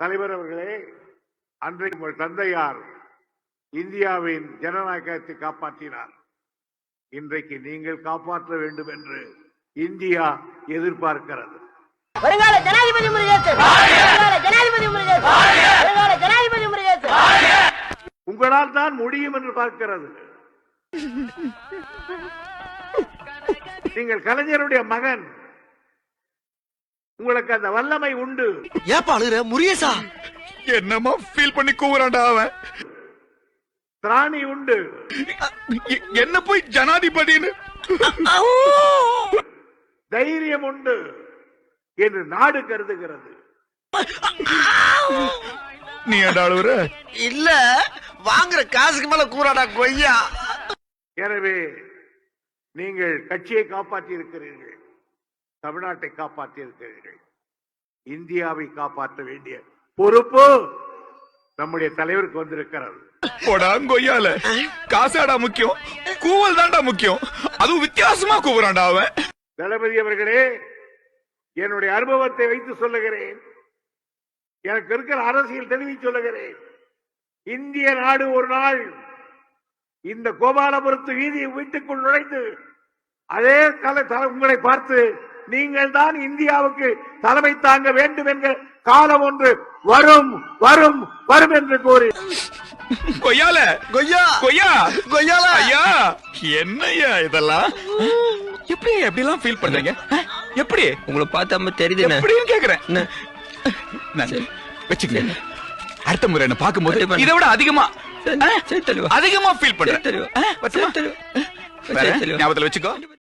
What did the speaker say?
தலைவர் அவர்களே, அன்றைக்கு உங்கள் தந்தையார் இந்தியாவின் ஜனநாயகத்தை காப்பாற்றினார். இன்றைக்கு நீங்கள் காப்பாற்ற வேண்டும் என்று இந்தியா எதிர்பார்க்கிறது. வருங்கால ஜனாதிபதி முருகேசன், வருங்கால ஜனாதிபதி முருகேசன், வருங்கால ஜனாதிபதி முருகேசன். உங்களால் தான் முடியும் என்று பார்க்கிறது. நீங்கள் கலைஞருடைய மகன், உங்களுக்கு அந்த வல்லமை உண்டு. ஏப்பா அழுற முருகேசா? என்னமா ஃபீல் பண்ணி கூவுறான்டா அவன். திராணி உண்டு. என்ன போய் ஜனாதிபதின்னு தைரியம் உண்டு என்று நாடு கருதுகிறது. நீ ஏன்டா அழுவுற? இல்ல, வாங்குற காசுக்கு மேல கூறாடா கொய்யா. எனவே நீங்கள் கட்சியை காப்பாற்றி இருக்கிறீர்கள், தமிழ்நாட்டை காப்பாற்றி இருக்கிறீர்கள். இந்தியாவை காப்பாற்ற வேண்டிய பொறுப்பு நம்முடைய தலைவருக்கு வந்திருக்கிறது. கொய்யால காசாடா முக்கியம், கூவல் தான்டா முக்கியம். அதுவும் வித்தியாசமா கூவுறான்டா அவன். தளபதி அவர்களே, என்னுடைய அனுபவத்தை வைத்து சொல்லுகிறேன், எனக்கு இருக்கிற அரசியல் தெளிவை சொல்லுகிறேன். இந்திய நாடு ஒரு நாள் இந்த கோபாலபுரத்து வீதியை வீட்டுக்குள் நுழைந்து அதே உங்களை பார்த்து நீங்கள் தான் இந்தியாவுக்கு தலைமை தாங்க வேண்டும் என்ற காலம் ஒன்று வரும் வரும் வரும் என்று கூறி கொய்யால கொய்யா கொய்யா கொய்யால ஐயா, என்னையா இதெல்லாம்? எப்படி எப்படிலாம் ஃபீல் பண்றீங்க? எப்படி உங்களை பார்த்தா தெரியுது எப்படின்னு கேக்குறேன். வச்சுக்கங்க, அடுத்த முறை என்ன பார்க்கும்போது இதை விட அதிகமா அதிகமா ஃபீல் பண்றேன். ஞாபகத்துல வச்சுக்கோ.